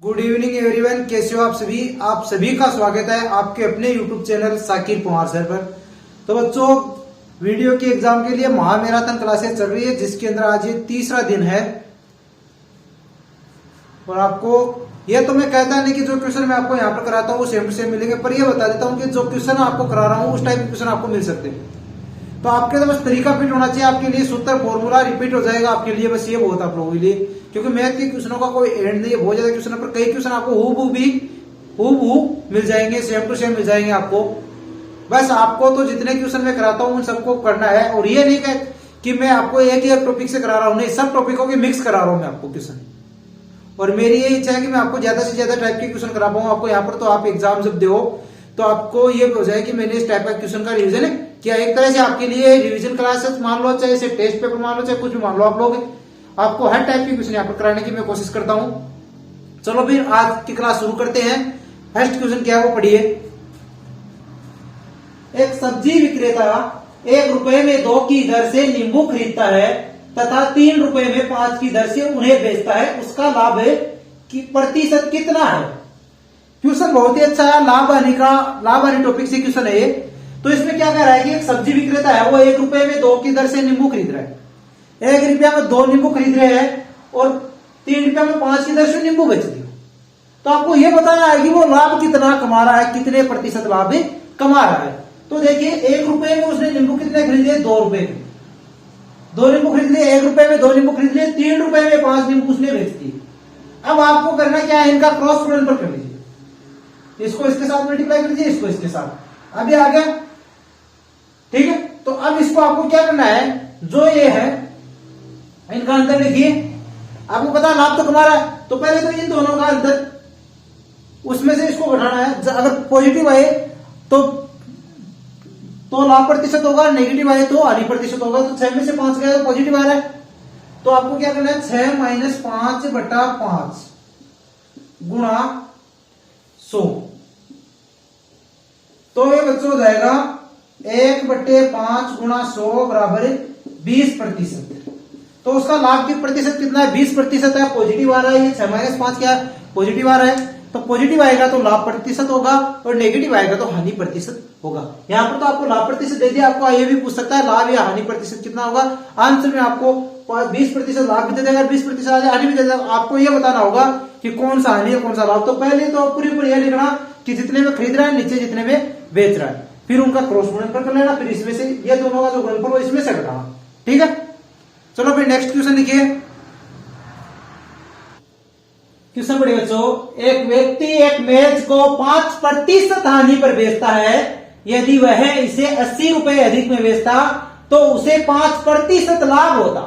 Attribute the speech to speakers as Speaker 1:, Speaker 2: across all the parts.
Speaker 1: Good evening everyone, कैसे हो आप सभी का स्वागत है आपके अपने YouTube channel Sakir Kumar sir पर। तो बच्चों, वीडियो के एग्जाम के लिए महामैराथन क्लासेस चल रही है, जिसके अंदर आज ये तीसरा दिन है। और आपको ये तो मैं कहता नहीं कि जो क्वेश्चन मैं आपको यहाँ पर कराता हूँ वो सेम टू सेम मिलेंगे, पर ये बता देता हूँ कि जो क्वेश्चन आपको करा रहा हूँ उस टाइप के क्वेश्चन आपको मिल सकते हैं। तो आपके तो बस तरीका फिट होना चाहिए, आपके लिए सूत्र फॉर्मूला रिपीट हो जाएगा आपके लिए, बस ये बहुत आप लोगों के लिए, क्योंकि मैथ के क्वेश्चनों का कोई एंड नहीं है। बहुत ज्यादा क्वेश्चन पर कई क्वेश्चन आपको हूबहू मिल जाएंगे, सेम टू सेम मिल जाएंगे आपको। बस आपको तो जितने क्वेश्चन मैं कराता हूँ उन सबको करना है, और ये नहीं कि मैं आपको एक ही टॉपिक से करा रहा हूँ, नहीं, सब टॉपिकों के मिक्स करा रहा हूँ मैं आपको क्वेश्चन। और मेरी ये इच्छा है कि मैं आपको ज्यादा से ज्यादा टाइप के क्वेश्चन करा पाऊँ आपको यहाँ पर। तो आप एग्जाम जब दो तो आपको ये हो जाए कि मैंने इस टाइप का क्वेश्चन का रिवीजन किया। एक तरह से आपके लिए रिवीजन क्लासेस मान लो, चाहे इसे टेस्ट पेपर मान लो, चाहे कुछ भी मान लो, आप लोग आपको हर टाइप के क्वेश्चन यहाँ पर कराने की मैं कोशिश करता हूँ। चलो फिर आज की क्लास शुरू करते हैं। फर्स्ट क्वेश्चन क्या है वो पढ़िए। एक सब्जी विक्रेता 1 रुपए में 2 की दर से नींबू खरीदता है तथा 3 रुपए में 5 की दर से उन्हें बेचता है, उसका लाभ की प्रतिशत कितना है? क्वेश्चन बहुत ही अच्छा है, लाभ हानि टॉपिक से क्वेश्चन है ये। तो इसमें क्या कह रहा है कि एक सब्जी विक्रेता है, वो 1 रुपए में 2 की दर से नींबू खरीद रहा है। 1 रुपया में 2 नींबू खरीद रहे हैं और 3 रुपया में 5 की दर से नींबू बेच दिया। तो आपको यह बताना है कि वो लाभ कितना कमा रहा है, कितने प्रतिशत लाभ कमा रहा है। तो देखिए 1 रुपए में उसने नींबू कितने खरीदे? 2 रुपए में 2 नींबू खरीद लिए, 1 रुपए में 2 नींबू खरीद लिए, 3 रुपए में 5 नींबू उसने बेच दिए। अब आपको करना क्या है, इनका क्रॉस गुणनफल कर लीजिए, इसको इसके साथ मल्टीप्लाई कर दीजिए, इसको इसके साथ। अभी आ गया, ठीक है। तो अब इसको आपको क्या करना है, जो ये है इनका अंतर लिखिए। आपको पता लाभ तो कमा रहा है, तो पहले तो इन दोनों का अंतर, उसमें से इसको घटाना है। अगर पॉजिटिव आए तो लाभ प्रतिशत होगा, नेगेटिव आए तो हानि प्रतिशत होगा। तो 6 में से 5 गया तो पॉजिटिव आ रहा है, तो आपको क्या करना है, 6 - 5/5 गुणा 100। तो ये बच्चों हो जाएगा 1/5 गुणा 100 बराबर 20%। तो उसका लाभ की प्रतिशत कितना है? 20% है, पॉजिटिव आ रहा है। ये 6 - 5 क्या है? पॉजिटिव आ रहा है। तो पॉजिटिव आएगा तो लाभ प्रतिशत होगा और नेगेटिव आएगा तो हानि प्रतिशत होगा। यहां पर तो आपको लाभ प्रतिशत दे दिया, आपको ये भी पूछ सकता है लाभ या हानि प्रतिशत कितना होगा। आंसर में आपको 20% लाभ भी दे देगा, 20% हानि भी दे देगा। आपको ये बताना होगा कि कौन सा हानि है कौन सा लाभ। तो पहले तो पूरी यह लिखना कि जितने में खरीद रहा है, नीचे जितने में बेच रहा है, फिर उनका क्रॉस गुणनफल कर लेना, फिर इसमें से ये दोनों का जो गुणनफल वो इसमें से घटाना, ठीक है। चलो फिर नेक्स्ट क्वेश्चन लिखिए। क्वेश्चन पढ़िए बच्चों। एक व्यक्ति एक मेज को 5% हानि पर बेचता है। यदि वह इसे 80 रुपए अधिक में बेचता तो उसे 5% लाभ होता।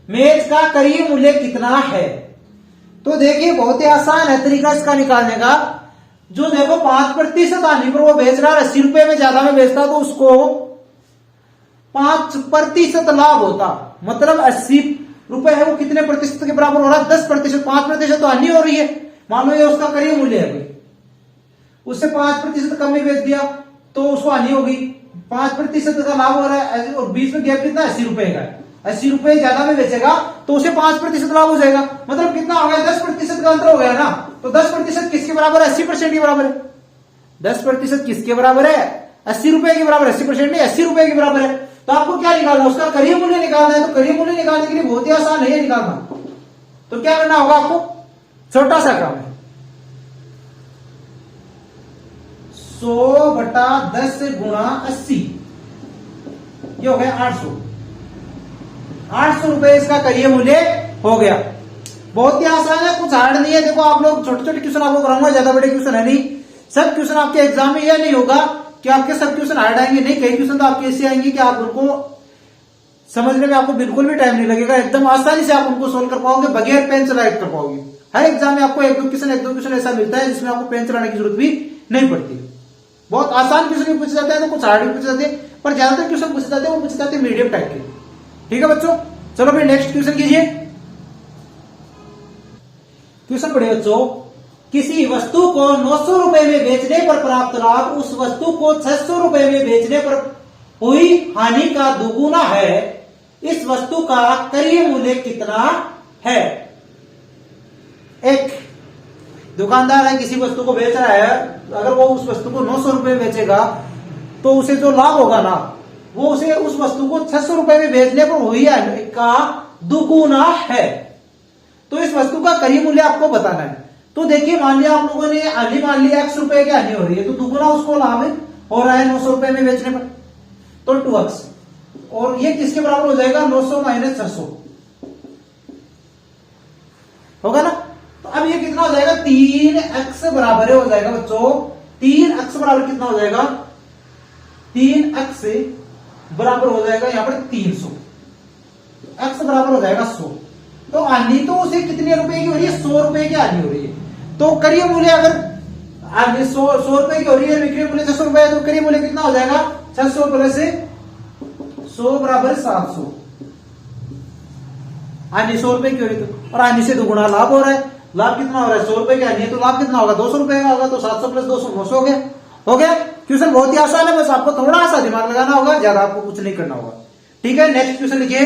Speaker 1: मेज का करीब मूल्य कितना है? तो देखिए बहुत ही आसान है तरीका इसका निकालने का। जो देखो 5% हानि पर वो बेच रहा है, 80 रुपए में ज्यादा में बेचता तो उसको 5% लाभ होता। मतलब 80 रुपए है वो कितने प्रतिशत के बराबर हो रहा है? 10%। 5% तो हानि हो रही है। मान लो ये उसका करीब मूल्य है, उससे 5% कम में बेच दिया तो उसको हानि होगी। 5% का लाभ हो रहा है और बीच में गैप कितना? 80 रुपए का है। 80 रुपए ज्यादा में बेचेगा तो उसे 5% लाभ हो जाएगा। मतलब कितना हो गया? 10% का अंतर हो गया ना। तो 10% किसके बराबर है? 80% के बराबर है। 10% किसके बराबर है? 80 रुपए के बराबर। 80% नहीं, 80 रुपए के बराबर है। तो आपको क्या निकालना है? उसका करीब मूल्य निकालना है। तो करीब मूल्य निकालने के लिए बहुत ही आसान है निकालना। तो क्या करना होगा आपको? छोटा सा काम है, 100/10 गुणा 80, ये हो गया 800। 800 रुपए इसका करीब मूल्य हो गया। बहुत ही आसान है, कुछ हार्ड नहीं है। देखो आप लोग छोटे छोटे क्वेश्चन आपको कराऊंगा, ज्यादा बड़े क्वेश्चन है नहीं। सब क्वेश्चन आपके एग्जाम में यह नहीं होगा कि आपके सब क्वेश्चन हार्ड आएंगे, नहीं। कई क्वेश्चन तो आपके ऐसे आएंगे कि आप उनको समझने में आपको बिल्कुल भी टाइम नहीं लगेगा। एकदम आसानी से आप उनको सोल्व कर पाओगे, बगैर पेन चलाए कर पाओगे। हर एग्जाम में आपको एक दो क्वेश्चन ऐसा मिलता है जिसमें आपको पेन चलाने की जरूरत भी नहीं पड़ती। बहुत आसान क्वेश्चन भी पूछे जाते हैं, तो कुछ हार्ड भी पूछे जाते हैं, पर ज्यादातर क्वेश्चन पूछे जाते हैं वो पूछे जाते हैं मीडियम टाइप के, ठीक है बच्चों। चलो फिर नेक्स्ट क्वेश्चन कीजिए। क्वेश्चन पढ़िए बच्चों। किसी वस्तु को 900 रुपए में बेचने पर प्राप्त लाभ उस वस्तु को 600 रुपए में बेचने पर हुई हानि का दोगुना है। इस वस्तु का करीब मूल्य कितना है? एक दुकानदार है, किसी वस्तु को बेच रहा है, अगर वो उस वस्तु को 900 रुपए बेचेगा तो उसे जो लाभ होगा ना, वो उसे उस वस्तु को 600 रुपए में बेचने पर हुई का दुगुना है। तो इस वस्तु का करीब मूल्य आपको बताना है। तो देखिए, मान लिया आप लोगों ने हानि मान लिया X रुपए की हानि हो रही है, तो दुगुना उसको लाभ हो रहा है 900 रुपए में बेचने पर, तो 2x। और ये किसके बराबर हो जाएगा? 900 माइनस 600 होगा ना। तो अब ये कितना हो जाएगा? 3x बराबर हो जाएगा बच्चों। 3x बराबर कितना हो जाएगा? 3x बराबर हो जाएगा यहां पर 300। x बराबर हो जाएगा 100। तो हानि तो उसे कितने रुपए की हो रही है? 100 रुपए की हानि हो रही है। तो करिए मूल्य, अगर हानि 100 रुपए की हो रही है, विक्रय मूल्य 600 रुपए है, तो करिए मूल्य कितना हो जाएगा? 600 प्लस 100 बराबर 700। हानि 100 रुपए की हो रही है, और हानि से दुगुना लाभ हो रहा है। लाभ कितना हो रहा है? 100 रुपए की हानि है, तो लाभ कितना होगा? 200 रुपए का होगा। तो 700 प्लस 200 900 हो गया। हो गया। क्वेश्चन बहुत ही आसान है, बस आपको थोड़ा सा दिमाग लगाना होगा, ज्यादा आपको कुछ नहीं करना होगा। ठीक है, नेक्स्ट क्वेश्चन लिखिए।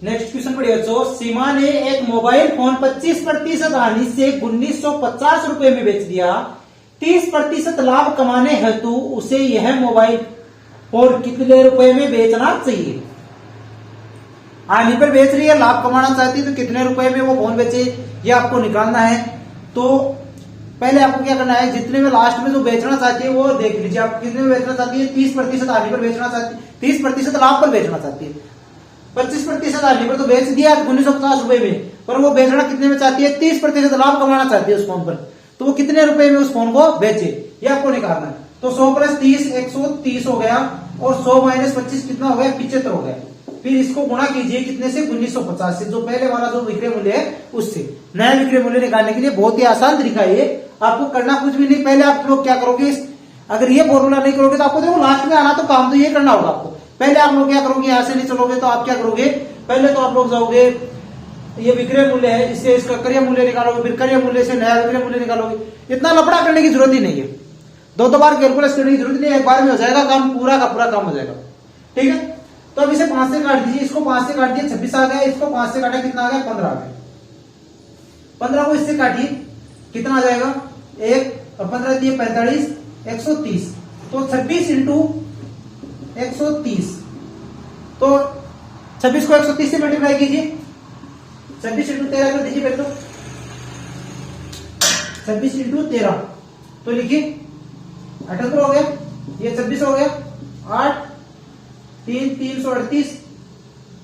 Speaker 1: नेक्स्ट क्वेश्चन पढ़िए बच्चों। सीमा ने एक मोबाइल फोन 25% हानि से 1950 रुपए में बेच दिया। 30% लाभ कमाने हेतु उसे यह मोबाइल फोन कितने रुपए में बेचना चाहिए? हानि पर बेच रही है, लाभ कमाना चाहती है, तो कितने रुपए में वो फोन बेचे, ये आपको निकालना है। तो पहले आपको क्या करना है, जितने में लास्ट में जो बेचना चाहती है वो देख लीजिए। आप कितने में बेचना चाहती है? 30% हानि पर बेचना चाहती है, 30% लाभ पर बेचना चाहती है। 25% हानि पर तो बेच दिया 1950 रुपए में, पर वो बेचना कितने में चाहती है? 30% लाभ कमाना चाहती है उस फोन पर। तो वो कितने रुपए में उस फोन को बेचे, ये आपको निकालना है। तो 100 प्लस 30 130 हो गया, और 100 माइनस 25 कितना हो गया? 75 हो गया। फिर इसको गुणा कीजिए कितने से? 1950 से, जो पहले वाला जो विक्रय मूल्य है उससे। नया विक्रय मूल्य निकालने के लिए बहुत ही आसान तरीका है ये। आपको करना कुछ भी नहीं। पहले आप लोग क्या करोगे, अगर ये फॉर्मूला नहीं करोगे तो आपको देखो लास्ट में आना, तो काम तो ये करना होगा आपको। पहले आप लोग क्या करोगे, यहां से नहीं चलोगे तो आप क्या करोगे, पहले तो आप लोग जाओगे, ये विक्रय मूल्य है, इससे इसका क्रय मूल्य निकालोगे, फिर क्रय मूल्य से नया विक्रय मूल्य निकालोगे। इतना लफड़ा करने की जरूरत ही नहीं है, दो बार कैलकुलेट करने की जरूरत नहीं है, एक बार में हो जाएगा काम, पूरा का पूरा काम हो जाएगा। ठीक है, तो अब इसे 5 से काट दीजिए, इसको 5 से काट दिया 26 आ गया, इसको 5 से काटा कितना आ गया? 15 आ गया। 15 को इससे काटिए कितना आ जाएगा? 1 और 15 दिए 45, 130। तो 26 इंटू 130, तो 26 को 130 से मल्टीप्लाई कीजिए। 26 इंटू 13 कर दीजिए पहले तो। 26 इंटू 13 तो लिखिए 78 हो गया, ये 26 हो गया, 8 3 338,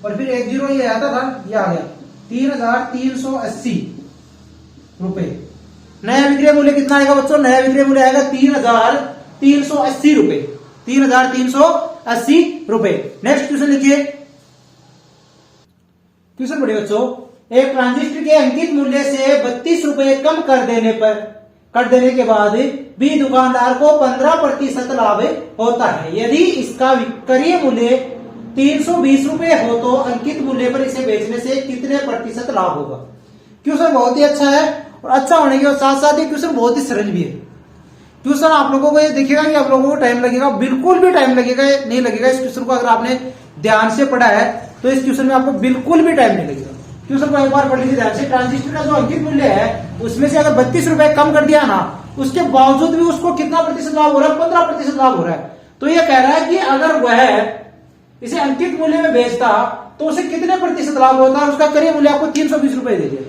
Speaker 1: और फिर 10 ये आता था, ये आ गया 3380 रुपए। नया विक्रय मूल्य कितना आएगा बच्चों? नया विक्रय मूल्य आएगा 3380 रुपए। 3380 रुपए। नेक्स्ट क्वेश्चन लिखिए। क्वेश्चन पढ़िए बच्चों। एक ट्रांजिस्टर के अंकित मूल्य से 32 रुपए कम कर देने के बाद भी दुकानदार को 15% लाभ होता है। यदि इसका विक्रय मूल्य 320 रुपए हो तो अंकित मूल्य पर इसे बेचने से कितने प्रतिशत लाभ होगा? क्वेश्चन बहुत ही अच्छा है, और अच्छा होने के साथ साथ ये क्वेश्चन बहुत ही सरल भी है। क्वेश्चन आप लोगों को ये दिखेगा कि आप लोगों को टाइम लगेगा, बिल्कुल भी टाइम लगेगा नहीं लगेगा इस क्वेश्चन को। अगर आपने ध्यान से पढ़ा है तो इस क्वेश्चन में आपको बिल्कुल भी टाइम नहीं लगेगा। क्वेश्चन को एक बार पढ़ लीजिए ध्यान से। ट्रांजिस्टर का जो अंकित मूल्य है उसमें से अगर 32 रुपए कम कर दिया ना, उसके बावजूद भी उसको कितना प्रतिशत लाभ हो रहा है? 15% लाभ हो रहा है। तो ये कह रहा है कि अगर वह इसे अंकित मूल्य में बेचता तो उसे कितने प्रतिशत लाभ होता है? उसका क्रय मूल्य आपको 320 रुपए दे दिया।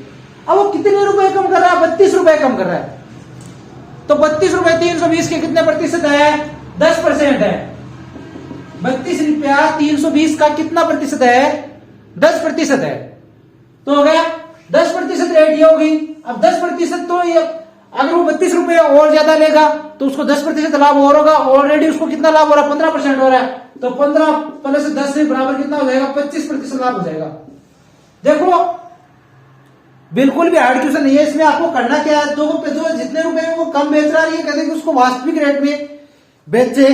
Speaker 1: अब वो कितने रुपए कम कर रहा है? 32 रुपए कम कर रहा है। तो 32 रुपए 320 के कितने प्रतिशत है? 10% है। 32 रुपया 320 का कितना प्रतिशत है? 10% है। तो हो गया 10% रेट ये होगी। अब 10% तो ये, अगर वो 32 रुपए और ज्यादा लेगा तो उसको 10% लाभ और होगा। ऑलरेडी उसको कितना लाभ हो रहा है? 15% हो रहा है। तो 15 प्लस 10 से बराबर कितना हो जाएगा? 25% लाभ हो जाएगा। देखो बिल्कुल भी हार्ड क्वेश्चन नहीं है, इसमें आपको करना क्या है, जो जितने रुपए में वो कम बेच रहा है, ये कहते हैं कि उसको वास्तविक रेट में बेचे,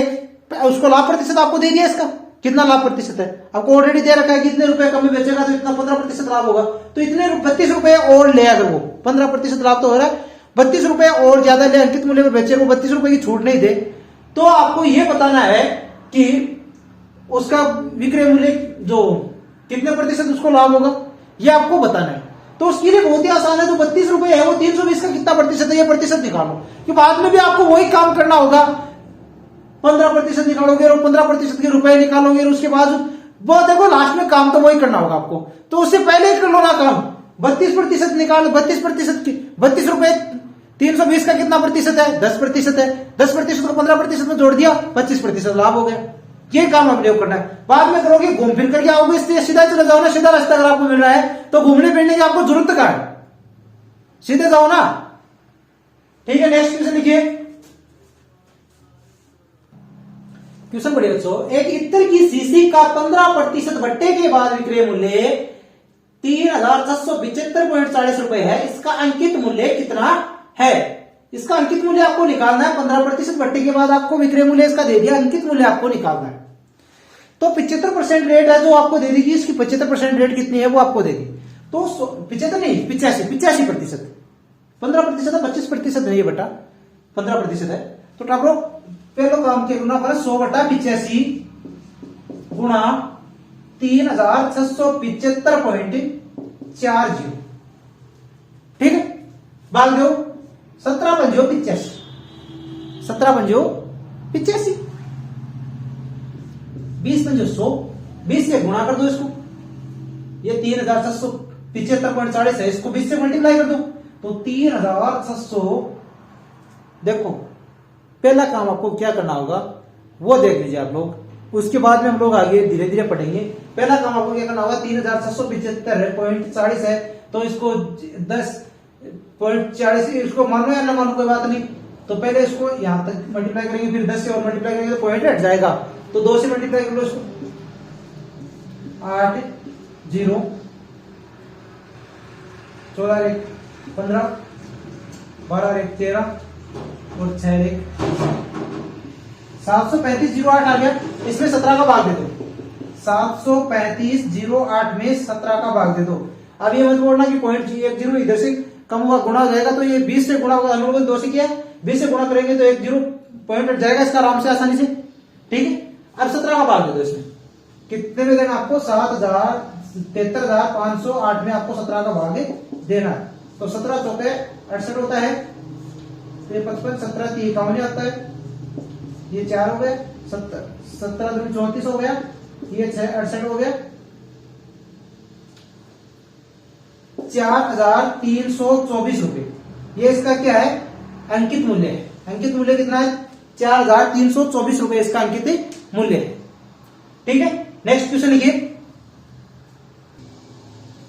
Speaker 1: उसको लाभ प्रतिशत आपको दे दिया। इसका कितना लाभ प्रतिशत है आपको ऑलरेडी दे रखा है, कितने रुपए कम में बेचेगा तो इतना 15% लाभ होगा। तो इतने 32 रुपए और ले, अगर वो 15% लाभ तो हो रहा है, 32 रुपए और ज्यादा ले, अंकित मूल्य में बेचे, वो 32 रुपए की छूट नहीं दे, तो आपको यह बताना है कि उसका विक्रय मूल्य जो कितने प्रतिशत उसको लाभ होगा। ये आपको बताना है। तो उसके लिए बहुत ही आसान है, तो 32 रुपए है वो 320 का कितना प्रतिशत है ये प्रतिशत निकालो, कि बाद में भी आपको वही काम करना होगा। 15% निकालोगे और 15% के रुपए निकालोगे और उसके बाद वो देखो लास्ट में काम तो वही करना होगा आपको, तो उससे पहले ही कर लो ना काम। 32% निकालो, 32% की 32 रुपए 320 का कितना प्रतिशत है 10% है, 10% को 15% में जोड़ दिया 25% लाभ हो गया। ये काम आपने करना है, बाद में करोगे घूम फिर करके आओगे, इसलिए सीधा चले जाओ ना, सीधा रास्ता अगर आपको मिल रहा है तो घूमने फिरने की आपको जरूरत का है, सीधे जाओ ना। ठीक है, नेक्स्ट क्वेश्चन लिखिए। क्वेश्चन बढ़िया बच्चों, एक इत्र की शीशी का 15% भट्टे के बाद विक्रय मूल्य 3675.40 रुपए है, इसका अंकित मूल्य कितना है? इसका अंकित मूल्य आपको निकालना है। 15% भट्टे के बाद आपको विक्रय मूल्य इसका दे दिया, अंकित मूल्य आपको निकालना है। तो 75% रेट है जो आपको दे देगी, इसकी 75% रेट कितनी है वो आपको देगी। तो 75 नहीं 85%, 15% है 25% नहीं है बेटा, 15% है। तो टाकरो पहले काम के गुना पर 100/85 गुणा 3675.40, ठीक है। भाग दो 17×85, 17×85, 20×100, 20 से गुणा कर दो इसको, ये 3675.40 है, इसको 20 से मल्टीप्लाई कर दो तो 3600। देखो पहला काम आपको क्या करना होगा वो देख लीजिए आप लोग, उसके बाद में हम लोग आगे धीरे धीरे पढ़ेंगे। पहला काम आपको क्या करना होगा, 3675.40 है, तो इसको 10.40 इसको मानो या ना मानो कोई बात नहीं, तो पहले इसको यहां तक मल्टीप्लाई करेंगे, फिर 10 से और मल्टीप्लाई करेंगे तो पॉइंट हट जाएगा, तो 2 से मल्टीप्लाई कर लो इसको, 8 0 14 1 15 12 1 13 और 6 1 735.08 आ गया। इसमें 17 का भाग दे दो, 735.08 में 17 का भाग दे दो। अब ये मत बोलना कि पॉइंट 10 इधर से कम हुआ गुणा हो जाएगा, तो ये 20 से गुणा होगा, हम लोगों ने 2 से किया, 20 से गुणा करेंगे तो 10 पॉइंट हट जाएगा इसका आराम से आसानी से, ठीक है। अब 17 का भाग दे दो, इसमें कितने में देना आपको 73,508 में आपको 17 का भाग देना है। तो 17 चौके 68 होता है, ये 55 17 51 आता है, ये 4 हो गए, 17 34 हो गया, ये 6 68 हो गया, 4324 रुपए। ये इसका क्या है अंकित मूल्य है। अंकित मूल्य कितना है 4324 रुपए इसका अंकित मूल्य है, ठीक है। नेक्स्ट क्वेश्चन लिखिए।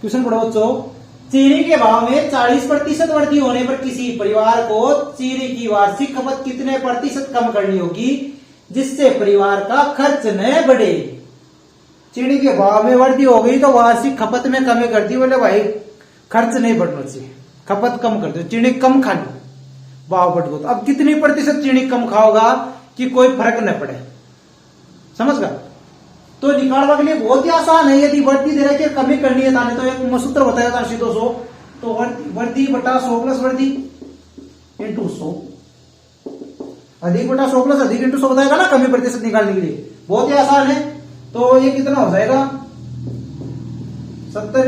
Speaker 1: क्वेश्चन पढ़ो बच्चों, चीनी के भाव में 40% वृद्धि होने पर किसी परिवार को चीनी की वार्षिक खपत कितने प्रतिशत कम करनी होगी जिससे परिवार का खर्च न बढ़े? चीनी के भाव में वृद्धि हो गई तो वार्षिक खपत में कमी कर दी, बोले भाई खर्च नहीं बढ़ना चाहिए, खपत कम कर दो, चीनी कम खा लो, भाव बढ़ गो। अब कितनी प्रतिशत चीनी कम खाओगा कि कोई फर्क न पड़े, समझ गया? तो निकालने के लिए बहुत ही आसान है, यदि वृद्धि दे रहे कमी करनी है ताने तो एक सूत्र बताया था 200, तो वृद्धि बटा 100 प्लस वृद्धि इंटू 100, अधिक बटा 100 प्लस अधिक इंटू 100 बताएगा ना कमी प्रतिशत निकालने के लिए, बहुत ही आसान है। तो ये कितना हो जाएगा 70,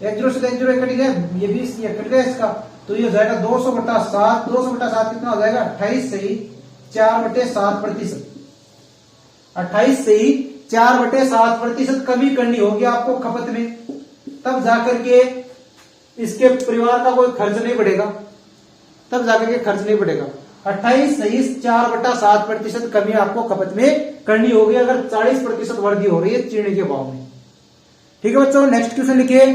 Speaker 1: 1 0 से 1 0 कट गया, ये 20 ये कट गया इसका, तो ये हो जाएगा 200/7, 200/7 कितना हो जाएगा 28 से ही 4/7%, 28 से ही 4/7% कमी करनी होगी आपको खपत में, तब जाकर के इसके परिवार का कोई खर्च नहीं बढ़ेगा, तब जाकर के खर्च नहीं बढ़ेगा। 28 से ही 4/7% कमी आपको खपत में करनी होगी अगर 40% वृद्धि हो रही है चीनी के भाव में, ठीक है बच्चों। नेक्स्ट क्वेश्चन लिखिए।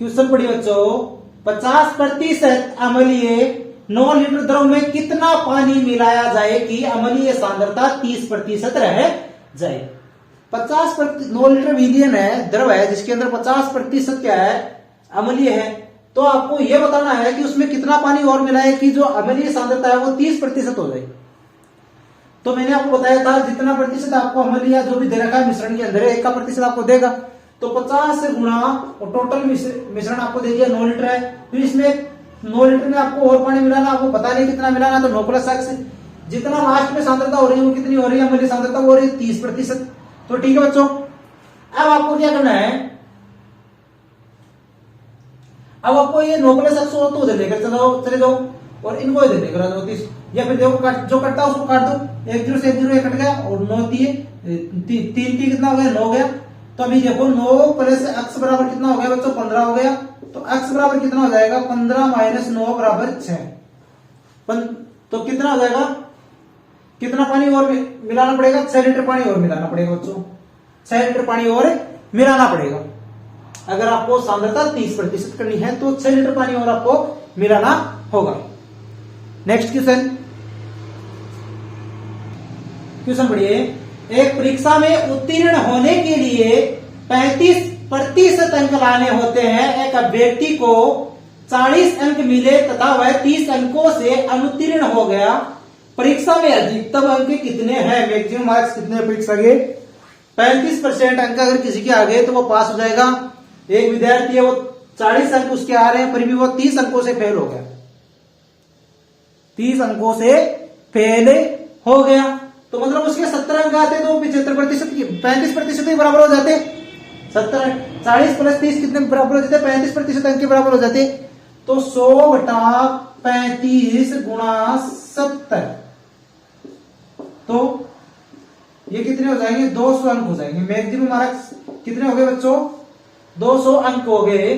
Speaker 1: क्वेश्चन पढ़िए बच्चों, 50% अम्लीय 9 लीटर द्रव में कितना पानी मिलाया जाए कि अम्लीय सांद्रता 30% रह जाए? 50% 9 लीटर मीडियम है, द्रव है जिसके अंदर 50% क्या है अम्लीय है, तो आपको यह बताना है कि उसमें कितना पानी और मिलाए कि जो अम्लीय सांद्रता है वो 30% हो जाए। तो मैंने आपको बताया था जितना प्रतिशत आपको अम्लीय जो भी दे रखा है मिश्रण के अंदर 1% आपको देगा, तो 50 से गुणा और टोटल मिश्रण आपको दे दिया 9 लीटर है, फिर इसमें 9 लीटर में आपको और पानी मिलाना, आपको पता नहीं कितना मिलाना, तो 9 + 1 जितना लास्ट में सांद्रता हो रही है वो कितनी हो रही है अम्लीय सांद्रता, वो हो रही है 30%। तो ठीक है बच्चों, अब आपको क्या करना है, अब आपको ये 9 + 100 तो उधर लेकर चले जाओ और इनको इधर लेकर आ जाओ 30, या फिर देखो जो कटता है उसको काट दो, 1 0 से 1 0 कट गया और 9 3 कितना हो गया, 9 हो गया। तो अभी देखो 9 + x बराबर कितना हो गया बच्चों, 15 हो गया। तो x बराबर कितना हो जाएगा, 15 - 9 बराबर 6। तो कितना हो जाएगा, कितना पानी और मिलाना पड़ेगा, 6 लीटर पानी और मिलाना पड़ेगा बच्चों, 6 लीटर पानी और मिलाना पड़ेगा। अगर आपको सांद्रता 30% करनी है तो 6 लीटर पानी और आपको मिलाना होगा। नेक्स्ट क्वेश्चन पढ़िए। एक परीक्षा में उत्तीर्ण होने के लिए 35% अंक लाने होते हैं। एक अभ्यर्थी को 40 अंक मिले तथा वह 30 अंकों से अनुत्तीर्ण हो गया। परीक्षा में अधिकतम अंक कितने हैं, मैक्सिमम मार्क्स कितने परीक्षा के? 35% अंक अगर किसी के आ गए तो वो पास हो जाएगा। एक विद्यार्थी है वो 40 अंक उसके आ रहे हैं फिर भी वो 30 अंकों से फेल हो गया, 30 अंकों से फेल हो गया तो मतलब उसके 70 अंक आते तो 75% की 35% के बराबर हो जाते। 40 + 30 कितने बराबर हो जाते, 35% अंक के बराबर हो जाते। तो 100/35 × 70, तो ये कितने हो जाएंगे, 200 अंक हो जाएंगे। मैक्सिमम मार्क्स कितने हो गए बच्चों, 200 अंक हो गए।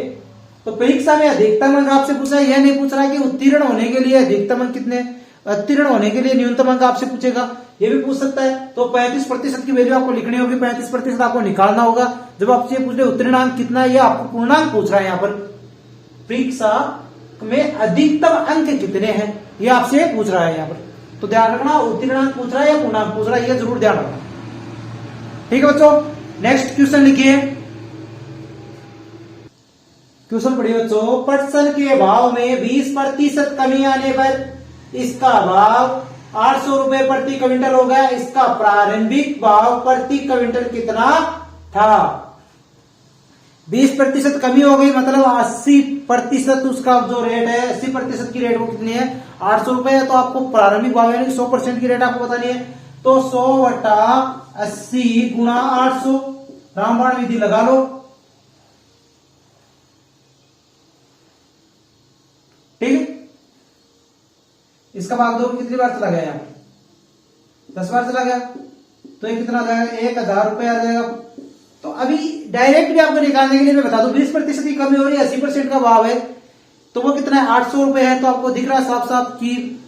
Speaker 1: तो परीक्षा में अधिकतम अंक आपसे पूछा है, यह नहीं पूछ रहा है कि उत्तीर्ण होने के लिए अधिकतम अंक कितने, उत्तीर्ण होने के लिए न्यूनतम अंक आपसे पूछेगा, ये भी पूछ सकता है। तो 35% की वैल्यू आपको लिखनी होगी, 35% आपको निकालना होगा। जब आपसे पूछ रहे उत्तीर्ण अंक कितना है, ये आपको पूर्णांक पूछ रहा है। यहाँ पर परीक्षा में अधिकतम अंक कितने हैं ये आपसे पूछ रहा है यहाँ पर। तो ध्यान रखना, उत्तीर्ण अंक पूछ रहा है या पूर्णांक पूछ रहा है, ये जरूर ध्यान रखना। ठीक है बच्चों, नेक्स्ट क्वेश्चन लिखिए। क्वेश्चन पढ़िए बच्चों। पटसन के भाव में 20% कमी आने पर इसका भाव 800 रुपए प्रति क्विंटल हो गया। इसका प्रारंभिक भाव प्रति क्विंटल कितना था? 20% कमी हो गई मतलब 80% उसका जो रेट है, 80% की रेट वो कितनी है, 800 रुपए है। तो आपको प्रारंभिक भाव यानी 100% की रेट आपको बतानी है। तो 100/80 × 800, रामबाण विधि लगा लो। ठीक है, इसका भाग दो कितनी बार चला गया, यहाँ 10 बार चला गया तो ये कितना आ जाएगा, 1000 रुपए आ जाएगा। तो अभी डायरेक्ट भी आपको निकालने के लिए मैं बता दूं, 20% की कमी हो रही है, 80% का भाव है तो वो कितना है, 800 रुपए है। तो आपको दिख रहा है साफ साफ कि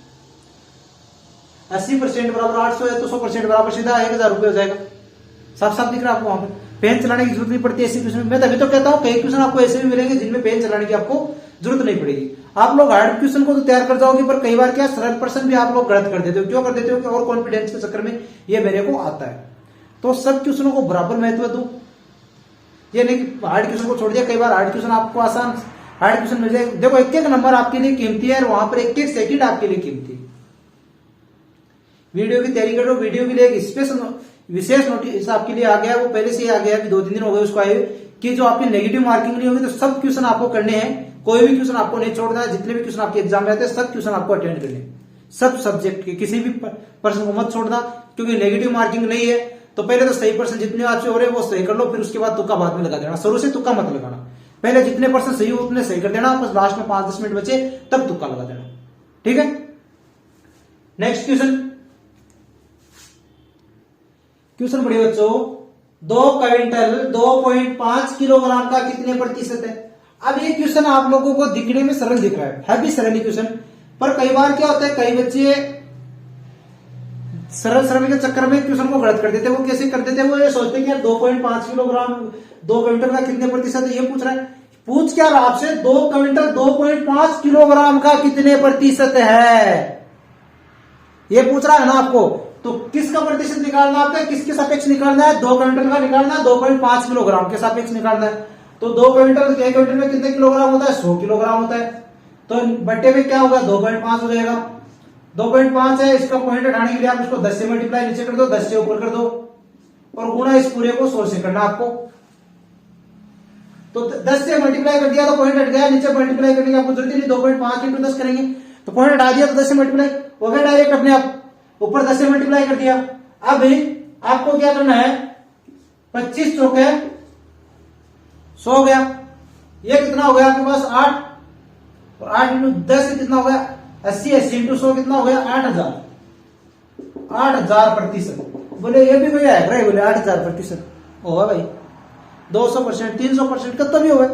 Speaker 1: 80% बराबर 800 है तो 100% बराबर सीधा 1000 रुपए हो जाएगा। साफ साफ दिख रहा है आपको। वहां पर पेन चलाने की जरूरत नहीं पड़ती ऐसे क्वेश्चन में। मैं तभी तो कहता हूं कई क्वेश्चन आपको ऐसे भी मिलेंगे जिनमें पेन चलाने की आपको जरूरत नहीं पड़ेगी। आप लोग हार्ड क्वेश्चन को तो तैयार कर जाओगे पर कई बार क्या सरल प्रश्न भी आप लोग गलत कर देते हो। क्यों कर देते हो कि और कॉन्फिडेंस के चक्कर में ये मेरे को आता है। तो सब क्वेश्चनों को बराबर महत्व दो, ये नहीं कि हार्ड क्वेश्चन को छोड़ दिया। कई बार हार्ड क्वेश्चन आपको आसान हार्ड क्वेश्चन मिल जाए। देखो एक एक नंबर आपके लिए कीमती है और वहां पर एक एक सेकंड आपके लिए कीमती है। वीडियो की तैयारी करो, वीडियो के लिए एक स्पेशल विशेष नोटिस आपके लिए आ गया, वो पहले से ही आ गया, अभी 2-3 दिन हो गए उसको आए कि जो आपकी नेगेटिव मार्किंग नहीं होगी तो सब क्वेश्चन आपको करने हैं। कोई भी क्वेश्चन आपको नहीं छोड़ना है। जितने भी क्वेश्चन आपके एग्जाम में आते हैं सब क्वेश्चन आपको अटेंड करने, सब सब्जेक्ट के किसी भी प्रश्न को मत छोड़ना क्योंकि नेगेटिव मार्किंग नहीं है। तो पहले तो सही प्रश्न जितने आपसे हो रहे हैं वो सही कर लो, फिर उसके बाद तुक्का बाद में लगा देना। शुरू से तुक्का मत लगाना, पहले जितने प्रश्न सही हो उतने सही कर देना, बस लास्ट में 5-10 मिनट बचे तब तुक्का लगा देना। ठीक है, नेक्स्ट क्वेश्चन पढ़िए बच्चों। 2 क्विंटल 2.5 किलोग्राम का कितने प्रतिशत है? अब ये क्वेश्चन आप लोगों को दिखने में सरल दिख रहा है भी सरल क्वेश्चन, पर कई बार क्या होता है कई बच्चे सरल के चक्कर में क्वेश्चन को गलत कर देते हैं। वो कैसे कर देते हैं, वो ये सोचते हैं कि यार 2.5 किलोग्राम 2 क्विंटल का कितने प्रतिशत है, ये पूछ रहा है। पूछ क्या रहा आपसे, 2 क्विंटल 2.5 किलोग्राम का कितने प्रतिशत है, ये पूछ रहा है ना आपको। तो किसका प्रतिशत निकालना आपका, किसके सापेक्ष निकालना है, 2 क्विंटल का निकालना है, 2.5 किलोग्राम के सापेक्ष निकालना है। तो 2 क्विंटल 1 क्विंटल में कितने किलोग्राम होता है, 100 किलोग्राम होता है। तो बट्टे में क्या होगा, 2.5 हो जाएगा। 2.5 है, इसका पॉइंट हटाने के लिए आप इसको 10 से मल्टीप्लाई नीचे कर दो, 10 से ऊपर कर दो और गुणा इस पूरे को 100 से करना आपको। तो 10 से मल्टीप्लाई कर दिया तो पॉइंट हट गया, नीचे मल्टीप्लाई करने की आपको जरूरत नहीं, 2.5 × 10 करेंगे तो पॉइंट हटा दिया तो 10 से मल्टीप्लाई हो गया डायरेक्ट अपने आप, ऊपर 10 से मल्टीप्लाई कर दिया। अब आपको क्या करना है, 25 × 100 हो गया। ये कितना हो गया आपके पास 8, और 8 इंटू 10 कितना हो गया 80, 80 इंटू 100 कितना हो गया 8000%। बोले ये भी कोई आएगा रहा बोले 8000% होगा भाई, 200%, 300% कत्तो भी होगा,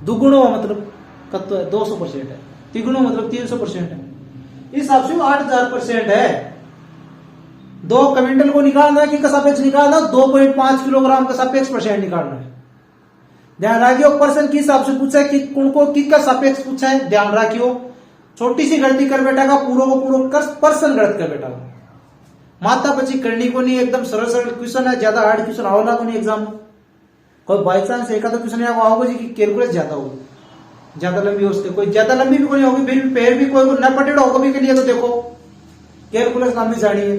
Speaker 1: दुगुणो मतलब कत्तो है 200% है, तिगुणो मतलब 300% है, इस हिसाब से 8000% है। 2 क्विंटल को निकालना है कि का सापेक्ष निकालना, 2.5 किलोग्राम का सापेक्ष परसेंट निकालना है। ध्यान रखियो पर्सन के हिसाब से पूछा है कि उनको किस का सापेक्ष पूछा है, ध्यान रखियो। छोटी सी गलती कर बेटा का पूरा को पूरा कर, पर्सन गलत कर बेटा, माता पची करनी को नहीं, एकदम सरल सरल क्वेश्चन है, ज्यादा हार्ड क्वेश्चन आओला को नहीं एग्जाम में। कोई बाई चांस एक तो क्वेश्चन आओगे जी कि कैलकुलेट ज्यादा होगी, ज्यादा लंबी हो सकती, कोई ज्यादा लंबी भी कोई होगी, फिर भी कोई न पटेड़ा होगा भी के लिए, तो देखो कैलकुलेट लंबी जानी है,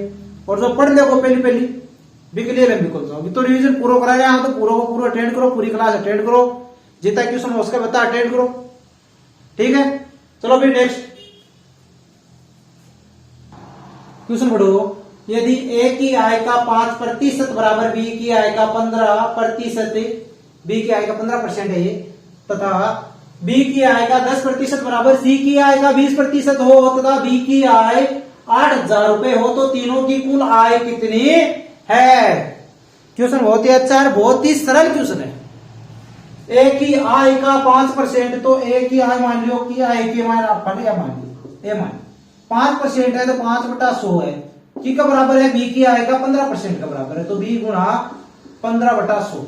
Speaker 1: और जो पढ़ देखो पहली भी के लिए लंबी कौन सा होगी। तो रिवीजन पूरा करा रहे हैं तो पूरा को पूरा अटेंड करो, पूरी क्लास अटेंड करो, जितना क्वेश्चन उसका बता अटेंड करो, ठीक है। चलो फिर नेक्स्ट क्वेश्चन पढ़ो। यदि ए की आय का 5% बराबर बी की आय का 15%, बी की आय का 15% है ये, तथा बी की आय का 10% बराबर सी की आय का 20% हो, तथा बी की आय 8000 रुपए हो, तो तीनों की कुल आय कितनी है। क्वेश्चन बहुत ही अच्छा है, बहुत ही सरल क्वेश्चन है। ए की आय का 5%, तो ए की आय मान लो कि आय की मान आप मान लो, ए मान 5% है तो 5/100 है, की का बराबर है बी की आय का 15% का बराबर है, तो बी गुणा 15/100,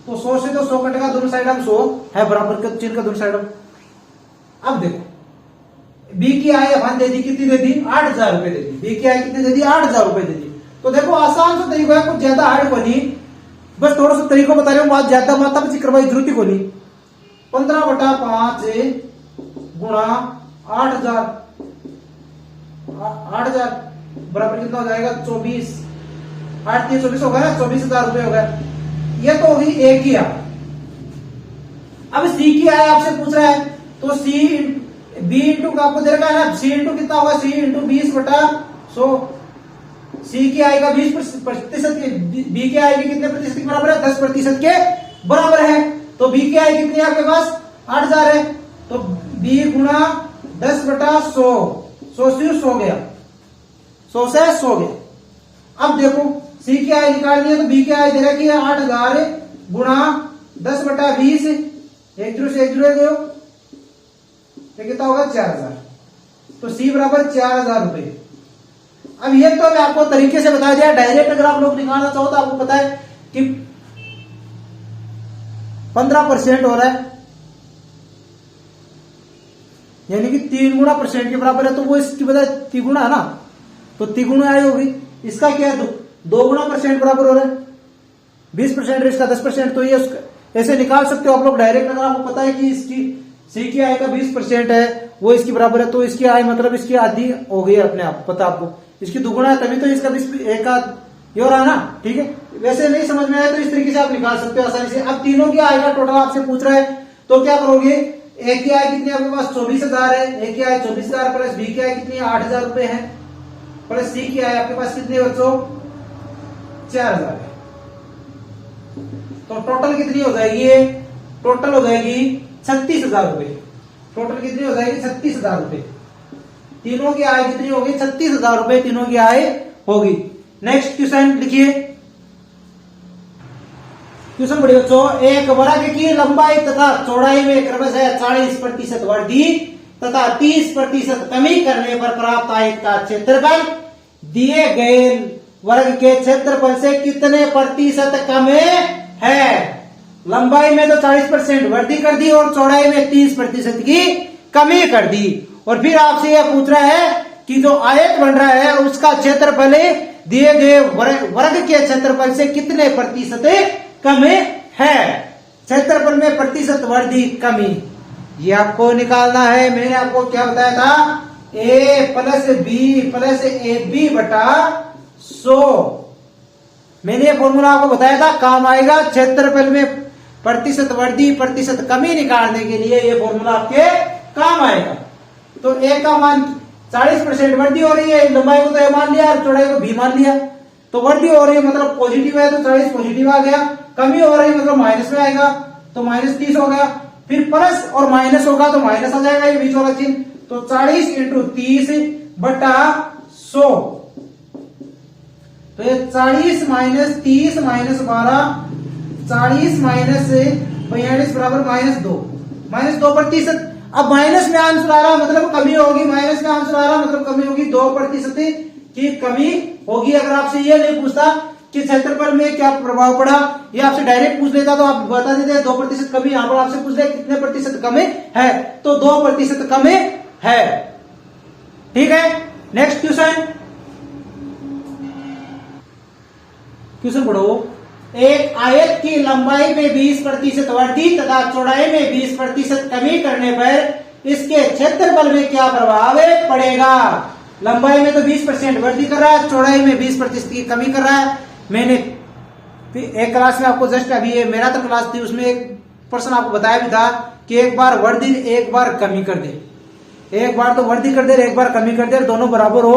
Speaker 1: तो 100 से तो 100 कटेगा, दोनों साइड हम 100 है बराबर का चिन्ह का दोनों साइड। अब देखो बी की आय अपन दे दी, कितनी दे दी 8000 रुपए दे दी, बी की आय कितनी दे दी 8000 रुपए दे दी। तो देखो आसान सा तरीका है, कुछ ज्यादा हार्ड को नहीं, बस थोड़ा सा तरीका बता रहे हो, बात ज्यादा माता पची करवाई जरूरत को नहीं। 15/5 गुणा 8000 बराबर कितना हो जाएगा 24, 8 3 24 हो गया, 24,000 रुपए हो गया। ये तो होगी ए की आय। अब सी की आय आपसे पूछ रहा है, तो सी बी इंटू का आपको दे रखा है ना, सी इंटू कितना होगा, सी इंटू 20/100, सी की आय का 20%, बी की आय के कितने प्रतिशत के बराबर है 10% के बराबर है। तो बी की आय कितनी है आपके पास 8000 है, तो बी गुणा 10/100, 100 से 100 गया, 100 से 100 गया। अब देखो सी की आय निकालनी है, तो बी की आय दे रखी है 8000 गुणा 10/20, 1 0 से 1 0 गयो, तो कितना होगा 4000, तो सी बराबर 4000 रुपए। अब ये तो मैं आपको तरीके से बता दिया, डायरेक्ट अगर आप लोग निकालना चाहो तो आपको पता है कि 15% हो रहा है, यानी कि 3 गुणा % के बराबर है, तो वो इसकी बजाय तिगुणा है ना, तो तिगुणा आय होगी। इसका क्या है 2 गुणा % बराबर हो रहा है, 20% इसका 10%, तो ये ऐसे निकाल सकते हो आप लोग डायरेक्ट। अगर आपको पता है कि इसकी सी की आय का 20% है, वो इसकी बराबर है, तो इसकी आय मतलब इसकी आधी हो गई अपने आप, पता आपको इसकी दुगुना है, तभी तो इसका 20 एक ये हो रहा है ना, ठीक है। वैसे नहीं समझ में आया तो इस तरीके से आप निकाल सकते हो आसानी से। अब तीनों की आय का टोटल आपसे पूछ रहा है, तो क्या करोगे, एक की आय कितनी आपके पास 24,000 है, एक की आय 24,000 प्लस बी की आय कितनी है 8,000 रुपए है, प्लस सी की आय आपके पास कितनी है बच्चों 4,000 है। तो टोटल कितनी हो जाएगी, टोटल हो जाएगी 36,000 रुपए, टोटल कितनी हो जाएगी 36,000 रुपए। तीनों की आय कितनी होगी 36,000 रुपए तीनों की आय होगी। नेक्स्ट क्वेश्चन लिखिए, क्वेश्चन बढ़िया बच्चों, एक वर्ग की लंबाई तथा चौड़ाई में क्रमशः 40% वृद्धि तथा 30% कमी करने पर प्राप्त आयत का क्षेत्रफल दिए गए वर्ग के क्षेत्रफल से कितने प्रतिशत कम है। लंबाई में तो 40% वृद्धि कर दी और चौड़ाई में 30% की कमी कर दी, और फिर आपसे यह पूछ रहा है कि जो आयत बन रहा है उसका क्षेत्रफल दिए गए वर्ग के क्षेत्रफल से कितने प्रतिशत कम है। क्षेत्रफल में प्रतिशत वृद्धि कमी, ये आपको निकालना है। मैंने आपको क्या बताया था, a plus B plus A B बटा 100, मैंने ये फॉर्मूला आपको बताया था, काम आएगा। क्षेत्रफल में प्रतिशत वृद्धि प्रतिशत कमी निकालने के लिए ये फॉर्मूला आपके काम आएगा। तो ए का मान 40% वृद्धि हो रही है, लंबाई को तो ए मान लिया और चौड़ाई को बी मान लिया, तो वृद्धि हो रही है मतलब पॉजिटिव है, तो 40 पॉजिटिव आ गया, कमी हो रही है मतलब माइनस में आएगा, तो -30 हो गया। फिर प्लस और माइनस होगा तो माइनस आ जाएगा ये बीच वाला चिन्ह। तो 40 × 30 बटा 100। तो ये 40 - 30 - 12, 40 - 42 बराबर -2% अब माइनस में आंसर आ रहा मतलब कमी होगी, माइनस में आंसर आ रहा मतलब कमी होगी, 2% की कमी होगी। अगर आपसे ये नहीं पूछता कि क्षेत्रफल में क्या प्रभाव पड़ा, ये आपसे डायरेक्ट पूछ लेता तो आप बता देते 2% कमी। यहां पर आपसे पूछ ले कितने प्रतिशत कमी है, तो 2% कमी है। ठीक है, नेक्स्ट क्वेश्चन पढ़ो। एक आयत की लंबाई में 20% वृद्धि तथा चौड़ाई में 20% कमी करने पर इसके क्षेत्रफल में क्या प्रभाव पड़ेगा। लंबाई में तो 20% वृद्धि कर रहा है, चौड़ाई में 20% की कमी कर रहा है। मैंने एक क्लास में आपको जस्ट अभी ये मेरा तो क्लास थी, उसमें एक पर्सन आपको बताया भी था कि एक बार वृद्धि एक बार कमी कर दे, एक बार तो वृद्धि कर दे एक बार कमी कर दे, दोनों बराबर हो,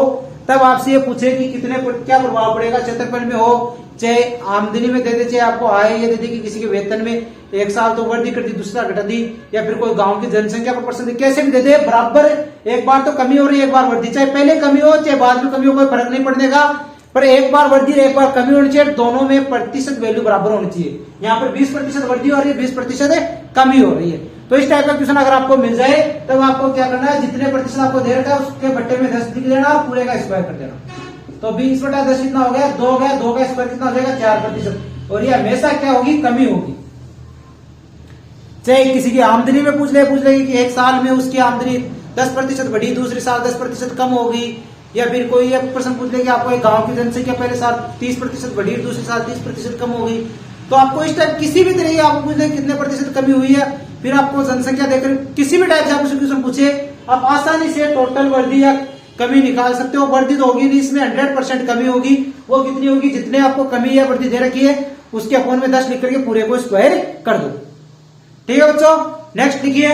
Speaker 1: तब आपसे ये पूछे कि कितने क्या प्रभाव पड़ेगा क्षेत्रफल में हो, चाहे आमदनी में दे दे, चाहे आपको आय ये दे दे कि किसी के वेतन में एक साल तो वृद्धि कर दी दूसरा घटा दी, या फिर कोई गांव की जनसंख्या पर परसेंट कैसे भी दे दे, बराबर एक बार तो कमी हो रही है एक बार वृद्धि, चाहे पहले कमी हो चाहे बाद में कमी हो, कोई फर्क नहीं पड़ने का, पर एक बार वृद्धि एक बार कमी होनी चाहिए, दोनों में प्रतिशत वैल्यू बराबर होनी चाहिए। यहाँ पर 20% वृद्धि हो रही है, 20% कमी हो रही है। तो इस टाइप का क्वेश्चन अगर आपको मिल जाए तब आपको क्या करना है, जितने प्रतिशत आपको दे रखा है उसके बट्टे में 10 लिख देना और पूरे का स्क्वायर कर देना। तो 20/10 कितना हो गया, 2 हो गया, 2 का स्क्वायर कितना हो जाएगा 4%। और ये हमेशा क्या होगी, कमी होगी। चाहे किसी की आमदनी में पूछ ले कि एक साल में उसकी आमदनी 10% बढ़ी, दूसरे साल 10% कम होगी, या फिर कोई एक प्रश्न पूछ ले कि आपको एक गांव की जनसंख्या पहले साल 30% बढ़ी, दूसरे साल 30% कम होगी, तो आपको इस टाइप किसी भी तरह की आपको पूछ ले कितने प्रतिशत कमी हुई है, फिर आपको जनसंख्या देकर किसी भी टाइप से आपको क्वेश्चन पूछे, आप आसानी से टोटल वृद्धि या कमी निकाल सकते हो। वृद्धि तो होगी नहीं, इसमें 100% कमी होगी। वो कितनी होगी, जितने आपको कमी या वृद्धि दे रखी है उसके अपोन में 10 लिख करके पूरे को स्क्वायर कर दो। ठीक है बच्चों, नेक्स्ट लिखिए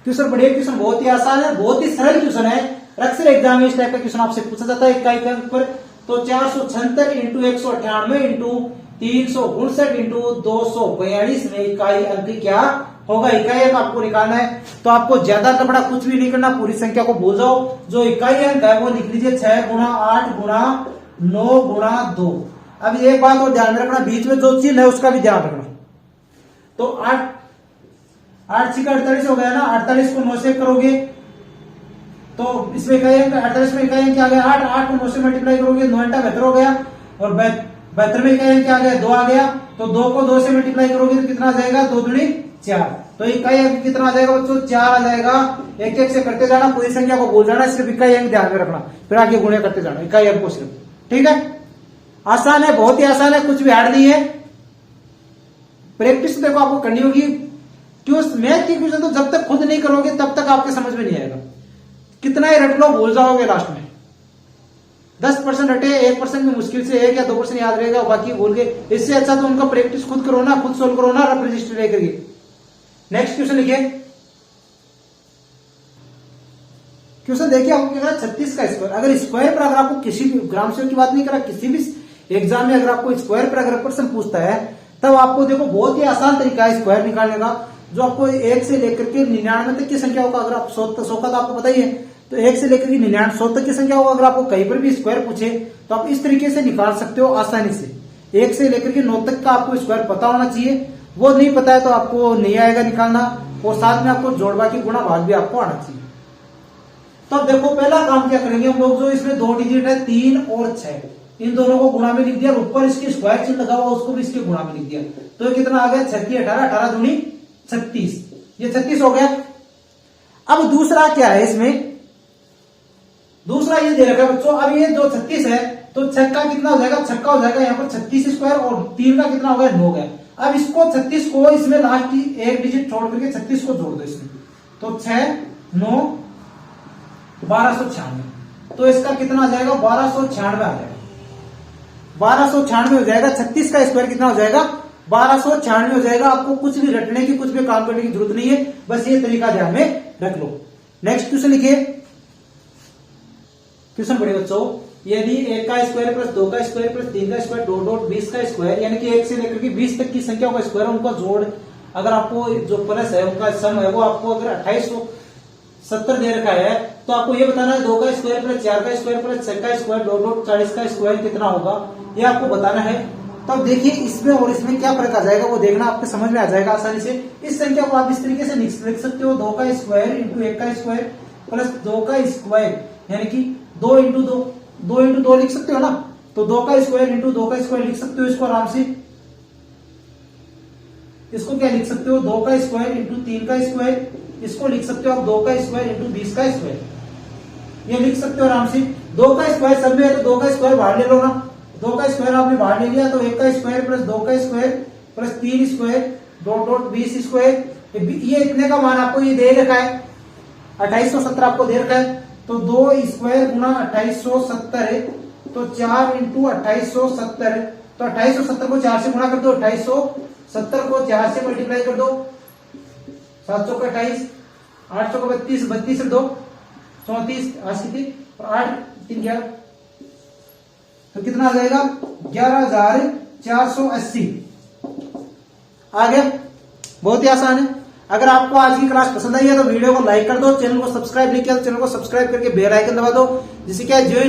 Speaker 1: क्वेश्चन। बढ़िया क्वेश्चन, बहुत ही आसान है, बहुत ही सरल क्वेश्चन है। अक्सर एग्जाम में इस टाइप का क्वेश्चन आपसे पूछा जाता है इकाई के अंक पर। तो 476 × 198 × 359 × 242 में इकाई अंक क्या होगा। इकाई अंक आपको निकालना है, तो आपको ज्यादा लफड़ा कुछ भी नहीं करना, पूरी संख्या को भूल जाओ। जो इकाई अंक है वो लिख लीजिए 6 × 8 × 9 × 2। अब एक बात और ध्यान में रखना, बीच में जो चिन्ह है उसका भी ध्यान रखना। तो 8 6 48 हो गया ना, 48 को 9 से करोगे तो इसमें इकाई अंक 48 में इकाई अंक क्या आ गया 8, 8 को 9 से मल्टीप्लाई करोगे 9 × 72 हो गया, और 72 में इकाई अंक क्या आ गया 2 आ गया, तो 2 को 2 से मल्टीप्लाई करोगे तो कितना आ जाएगा 2 दूनी 4। तो इकाई अंक कितना आ जाएगा बच्चों 4 आ जाएगा। एक एक से करते जाना, पूरी संख्या को भूल जाना, सिर्फ इकाई अंक ध्यान में रखना, फिर आगे गुणे करते जाना इकाई अंक को सिर्फ। ठीक है, आसान है, बहुत ही आसान है, कुछ भी हार्ड नहीं है। प्रैक्टिस देखो आपको करनी होगी। मैथ की क्वेश्चन तो जब तक खुद नहीं करोगे तब तक आपके समझ में नहीं आएगा। कितना ही रट लो भूल जाओगे लास्ट में। 10% रटे, 1% में मुश्किल से 1 या 2% याद रहेगा, बाकी भूल गए। इससे अच्छा तो उनका प्रैक्टिस खुद करो ना, खुद सोल्व करो ना, रफ रजिस्टर लेकर। नेक्स्ट क्वेश्चन लिखिए। क्वेश्चन देखिए आपको क्या 36 का स्क्वायर। अगर स्क्वायर पर अगर आपको किसी भी ग्राम सेवक की बात नहीं करा, किसी भी एग्जाम में अगर आपको स्क्वायर पर अगर प्रश्न पूछता है तब आपको देखो बहुत ही आसान तरीका है स्क्वायर निकालने का। जो आपको 1 से लेकर के 99 तक की संख्या होगा, अगर आप 100 का तो आपको पता ही है, तो 1 से लेकर के 99 100 तक की संख्या होगा, अगर आपको कहीं पर भी स्क्वायर पूछे तो आप इस तरीके से निकाल सकते हो आसानी से। 1 से लेकर के 9 तक का आपको स्क्वायर पता होना चाहिए, वो नहीं पता है तो आपको नहीं आएगा निकालना, और साथ में आपको जोड़ बाकी गुणा भाग भी आपको आना चाहिए। तो अब देखो पहला काम क्या करेंगे हम लोग, जो इसमें 2 डिजिट है 3 और 6, इन दोनों को गुणा में लिख दिया, ऊपर इसके स्क्वायर चिन्ह लगा हुआ उसको भी इसके गुणा में लिख दिया। तो कितना आ गया 36 18, 18 दूनी 36, ये 36 हो गया। अब दूसरा क्या है इसमें, दूसरा ये दे रखा है बच्चों। अब ये जो 36 है तो 6 का कितना हो जाएगा, 6 का हो जाएगा यहाँ पर 36 स्क्वायर, और 3 का कितना हो गया 9 गया। अब इसको 36 को इसमें लास्ट की एक डिजिट छोड़ करके 36 को जोड़ दो इसमें, तो 6 9 1296, तो इसका कितना आ जाएगा 1296 आ जाएगा। 1296 हो जाएगा। 36 का स्क्वायर कितना हो जाएगा 1296 हो जाएगा। आपको कुछ भी रटने की, कुछ भी काम करने की जरूरत नहीं है, बस ये तरीका ध्यान में रख लो। नेक्स्ट क्वेश्चन लिखिए। क्वेश्चन पढ़िए बच्चों। यानी 1 का स्क्वायर प्लस 2 का स्क्वायर प्लस 3 का स्क्वायर डॉट डॉट 20 का स्क्वायर, यानी कि 1 से लेकर के 20 तक की संख्या का स्क्वायर, उनका जोड़ अगर आपको जो प्लस है उनका सम है वो आपको अगर 2870 दे रखा है तो आपको ये बताना है 2 का स्क्वायर प्लस 4 का स्क्वायर प्लस 6 का स्क्वायर डॉट डॉट 40 का स्क्वायर कितना होगा, ये आपको बताना है। तो अब देखिए इसमें और इसमें क्या फर्क आ जाएगा वो देखना, आपके समझ में आ जाएगा आसानी से। इस संख्या को आप इस तरीके से लिख सकते हो 2 का स्क्वायर इंटू 1 का स्क्वायर प्लस 2 का स्क्वायर, यानी कि 2 इंटू 2 लिख सकते हो ना, तो 2 का स्क्वायर इंटू 2 का स्क्वायर लिख सकते हो इसको आराम से। इसको क्या लिख सकते हो 2 का स्क्वायर इंटू 3 का स्क्वायर, इसको लिख सकते हो आप 2 का स्क्वायर इंटू 20 का स्क्वायर, ये लिख सकते हो आराम से। 2 का स्क्वायर सब में है तो 2 का स्क्वायर बाहर ले लो ना, 2 का स्क्वायर आपने बाहर ले लिया तो 1 का स्क्वायर प्लस 2 का square plus 3 square dot dot 20 square, ये इतने का मान आपको ये दे रखा है 2870 आपको दे रखा है, तो 2 स्क्वायर गुना 2870 है तो 4 इंटू 2870 है, तो 2870 को 4 से गुणा कर दो, 2870 को 4 से मल्टीप्लाई कर दो, 700 का 28, 800 का 32, 32 से 2 34, 80 और 8 3 11, तो कितना आ जाएगा 11480 आ गया। बहुत ही आसान है। अगर आपको आज की क्लास पसंद आई है तो वीडियो को लाइक कर दो, चैनल को सब्सक्राइब नहीं किया तो चैनल को सब्सक्राइब करके बेल आइकन दबा दो, जिससे क्या जो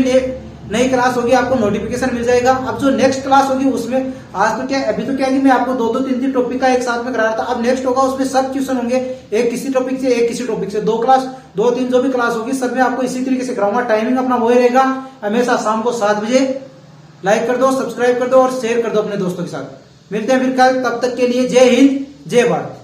Speaker 1: नई क्लास होगी आपको नोटिफिकेशन मिल जाएगा। अब जो नेक्स्ट क्लास होगी उसमें आज तो क्या अभी तो क्या है कि मैं आपको 2-3 टॉपिक का एक साथ में करा रहा था, अब नेक्स्ट होगा उसमें सब क्वेश्चन होंगे, एक किसी टॉपिक से एक किसी टॉपिक से, 2-3 जो भी क्लास होगी सब में आपको इसी तरीके से कराऊंगा। टाइमिंग अपना वही रहेगा हमेशा शाम को 7 बजे। लाइक कर दो, सब्सक्राइब कर दो और शेयर कर दो अपने दोस्तों के साथ। मिलते हैं फिर कल, तब तक के लिए जय हिंद जय भारत।